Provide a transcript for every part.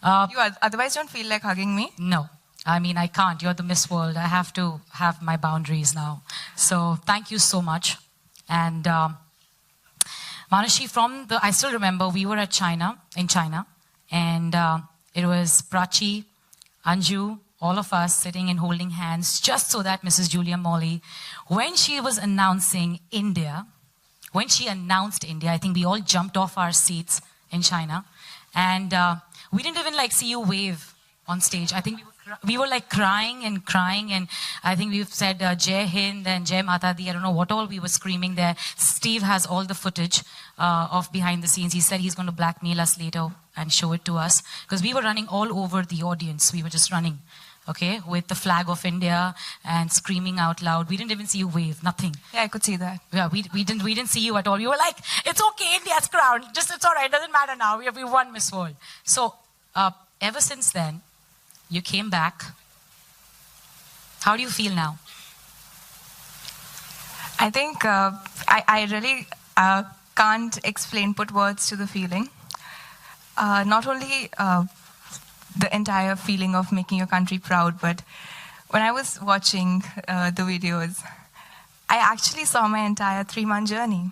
You otherwise don't feel like hugging me? No. I mean, I can't. You're the Miss World. I have to have my boundaries now. So thank you so much. And Manushi, I still remember we were in China, and it was Prachi, Anju, all of us sitting and holding hands just so that Mrs. Julia Molly, when she was announcing India, when she announced India, I think we all jumped off our seats in China. And we didn't even see you wave on stage. I think we were crying, and I think we've said Jai Hind and Jai Mata Di. I don't know what all we were screaming there. Steve has all the footage of behind the scenes. He said he's going to blackmail us later and show it to us, because we were running all over the audience. We were just running, okay, with the flag of India and screaming out loud. We didn't even see you wave, nothing. Yeah, I could see that. Yeah, we didn't see you at all. You were like, it's okay, India's crowned. Just, it's all right, doesn't matter now. We won Miss World. So ever since then, you came back. How do you feel now? I think I really can't put words to the feeling. Not only the entire feeling of making your country proud, but when I was watching the videos, I actually saw my entire 3-month journey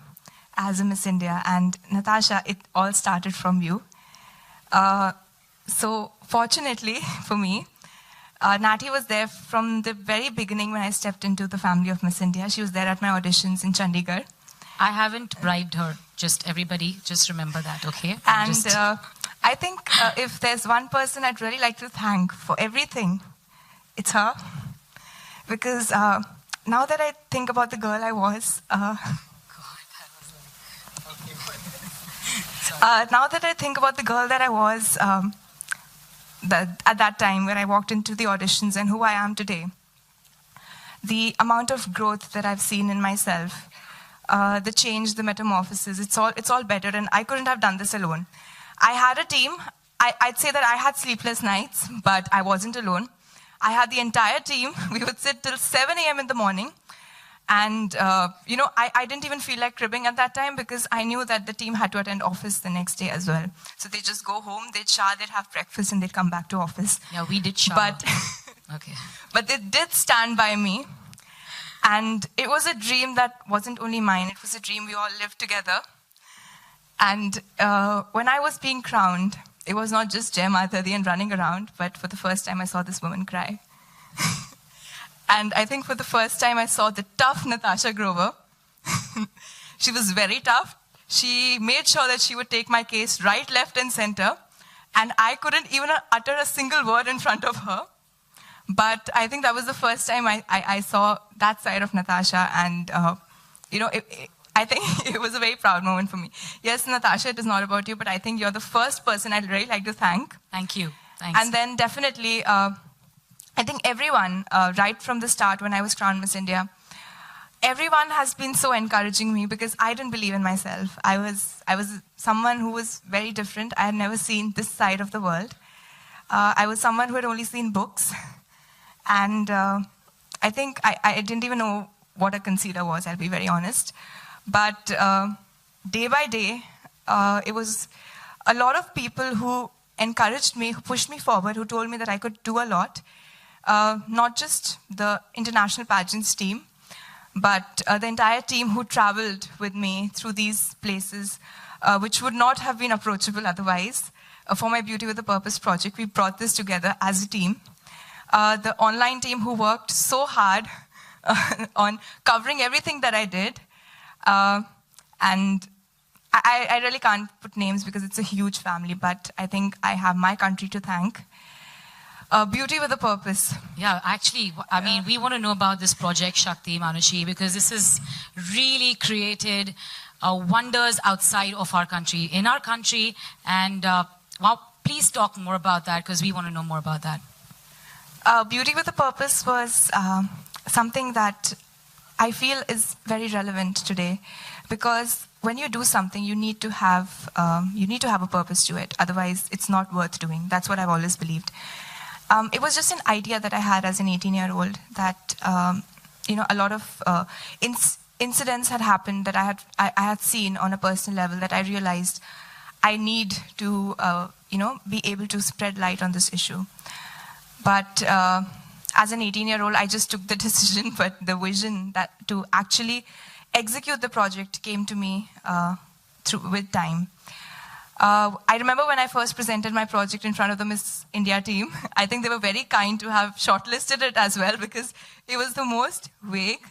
as a Miss India. And Natasha, it all started from you. So fortunately for me, Nati was there from the very beginning when I stepped into the family of Miss India. She was there at my auditions in Chandigarh. I haven't bribed her. Just everybody, just remember that, okay? And I think if there's one person I'd really like to thank for everything, it's her. Because now that I think about the girl I was, now that I think about the girl that I was at that time when I walked into the auditions and who I am today, the amount of growth that I've seen in myself, the change, the metamorphosis, it's all better, and I couldn't have done this alone. I had a team. I'd say that I had sleepless nights, but I wasn't alone. I had the entire team. We would sit till 7 a.m. in the morning. And, I didn't even feel like cribbing at that time, because I knew that the team had to attend office the next day as well. So they just go home, they'd shower, they'd have breakfast, and they'd come back to office. Yeah, we did shower. But, okay. But they did stand by me. And it was a dream that wasn't only mine. It was a dream we all lived together. And when I was being crowned, it was not just Jai Mata Di and running around, but for the first time I saw this woman cry. And I think for the first time I saw the tough Natasha Grover. She was very tough. She made sure that she would take my case right, left, and center. And I couldn't even utter a single word in front of her. But I think that was the first time I saw that side of Natasha. And, I think it was a very proud moment for me. Yes, Natasha, it is not about you, but I think you're the first person I'd really like to thank. Thank you. Thanks. And then definitely, I think everyone, right from the start when I was crowned Miss India, everyone has been so encouraging me, because I didn't believe in myself. I was someone who was very different. I had never seen this side of the world. I was someone who had only seen books. And I think I didn't even know what a concealer was, I'll be very honest. But day by day, it was a lot of people who encouraged me, who pushed me forward, who told me that I could do a lot. Not just the international pageants team, but the entire team who traveled with me through these places, which would not have been approachable otherwise. For my Beauty with a Purpose project, we brought this together as a team. The online team who worked so hard on covering everything that I did. And I really can't put names because it's a huge family, but I think I have my country to thank. Beauty with a Purpose. Yeah, actually, I mean, we want to know about this project, Shakti, Manushi, because this has really created wonders outside of our country, in our country, and well, please talk more about that, because we want to know more about that. Beauty with a Purpose was something that I feel is very relevant today, because when you do something, you need to have a purpose to it. Otherwise, it's not worth doing. That's what I've always believed. It was just an idea that I had as an 18-year-old that a lot of incidents had happened that I had seen on a personal level, that I realized I need to, be able to spread light on this issue. But as an 18-year-old, I just took the decision, but the vision that to actually execute the project came to me with time. I remember when I first presented my project in front of the Miss India team, I think they were very kind to have shortlisted it as well, because it was the most vague,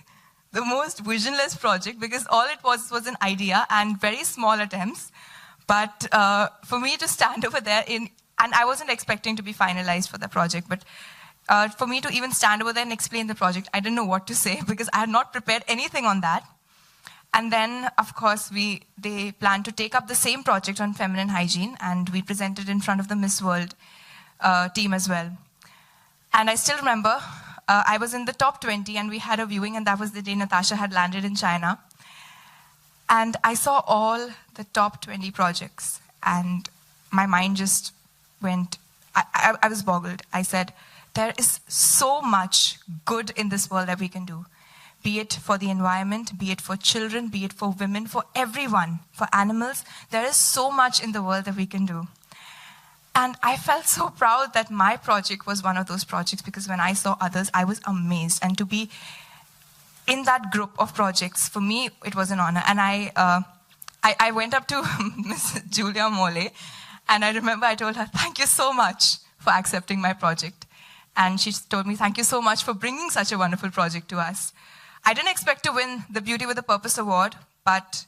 the most visionless project, because all it was an idea and very small attempts. But for me to stand over there and I wasn't expecting to be finalized for the project, but for me to even stand over there and explain the project, I didn't know what to say because I had not prepared anything on that. And then, of course, they planned to take up the same project on feminine hygiene, and we presented in front of the Miss World team as well. And I still remember, I was in the top 20, and we had a viewing, and that was the day Natasha had landed in China. And I saw all the top 20 projects, and my mind just went, I was boggled. I said, there is so much good in this world that we can do. Be it for the environment, be it for children, be it for women, for everyone, for animals. There is so much in the world that we can do. And I felt so proud that my project was one of those projects, because when I saw others, I was amazed. And to be in that group of projects, for me, it was an honor. And I went up to Miss Julia Mole, and I remember I told her, thank you so much for accepting my project. And she told me, thank you so much for bringing such a wonderful project to us. I didn't expect to win the Beauty with a Purpose award, but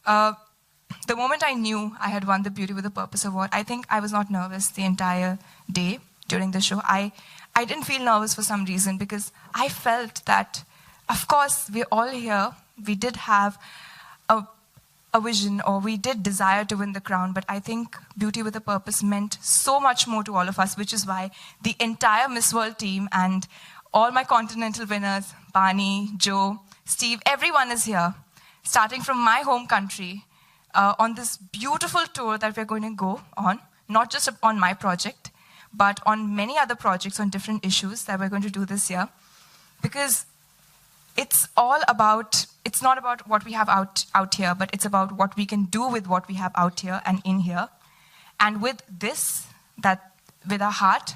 the moment I knew I had won the Beauty with a Purpose award, I think I was not nervous the entire day during the show. I didn't feel nervous for some reason, because I felt that, of course, we're all here. We did have a vision, or we did desire to win the crown, but I think Beauty with a Purpose meant so much more to all of us, which is why the entire Miss World team and all my continental winners, Bani, Joe, Steve, everyone is here, starting from my home country, on this beautiful tour that we're going to go on, not just on my project, but on many other projects on different issues that we're going to do this year. Because it's all about, it's not about what we have out here, but it's about what we can do with what we have out here and in here. And with this, with our heart,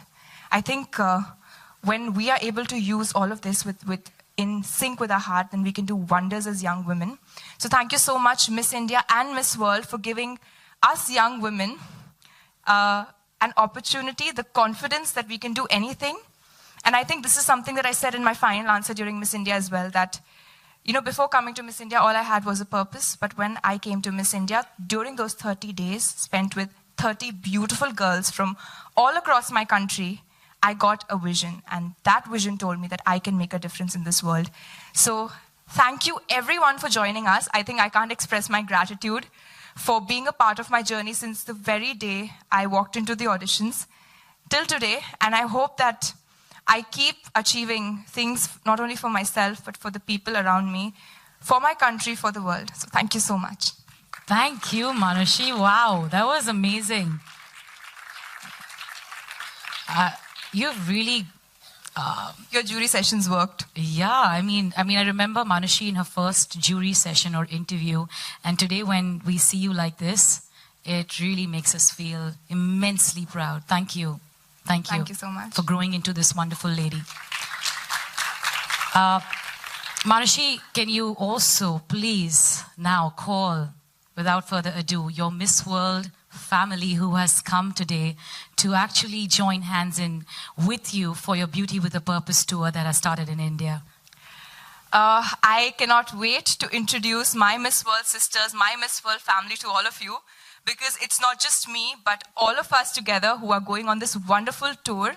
I think when we are able to use all of this in sync with our heart, then we can do wonders as young women. So thank you so much, Miss India and Miss World, for giving us young women an opportunity, the confidence that we can do anything. And I think this is something that I said in my final answer during Miss India as well, that, before coming to Miss India, all I had was a purpose. But when I came to Miss India, during those 30 days spent with 30 beautiful girls from all across my country, I got a vision, and that vision told me that I can make a difference in this world. So thank you everyone for joining us. I think I can't express my gratitude for being a part of my journey since the very day I walked into the auditions till today. And I hope that I keep achieving things not only for myself, but for the people around me, for my country, for the world. So thank you so much. Thank you, Manushi. Wow, that was amazing. You've really... Your jury sessions worked. Yeah, I mean, I remember Manushi in her first jury session or interview, and today when we see you like this, it really makes us feel immensely proud. Thank you. Thank you. Thank you so much. For growing into this wonderful lady. Manushi, can you also please now call, without further ado, your Miss World family who has come today to actually join hands in with you for your Beauty with a Purpose tour that has started in India? I cannot wait to introduce my Miss World sisters, my Miss World family to all of you, because it's not just me, but all of us together who are going on this wonderful tour,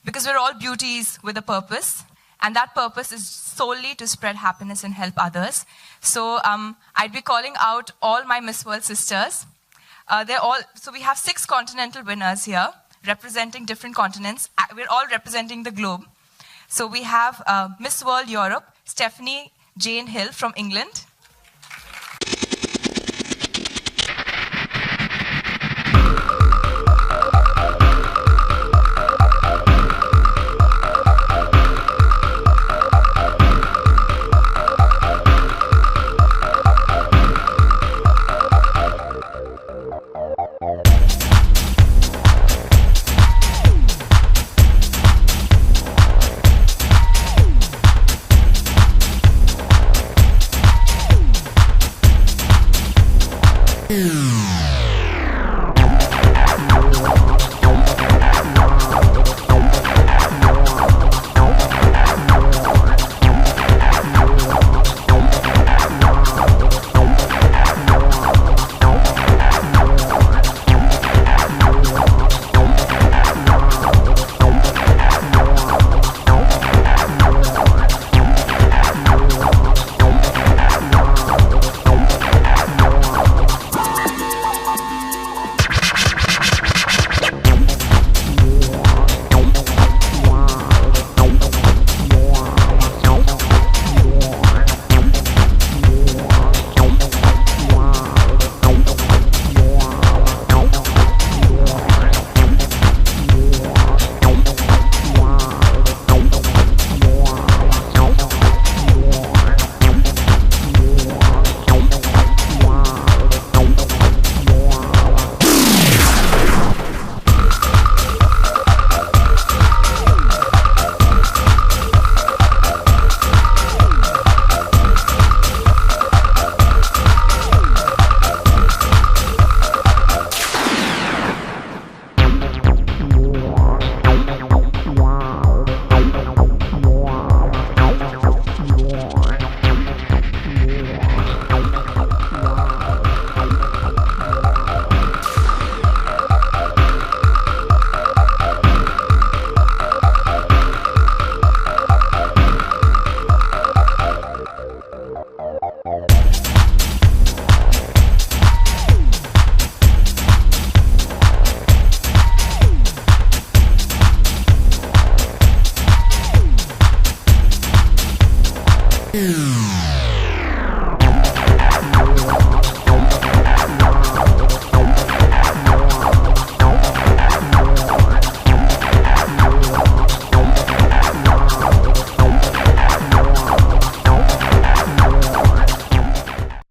because we're all beauties with a purpose, and that purpose is solely to spread happiness and help others. So I'd be calling out all my Miss World sisters. So we have 6 continental winners here, representing different continents. We're all representing the globe. So we have Miss World Europe, Stephanie Jane Hill from England. Yeah.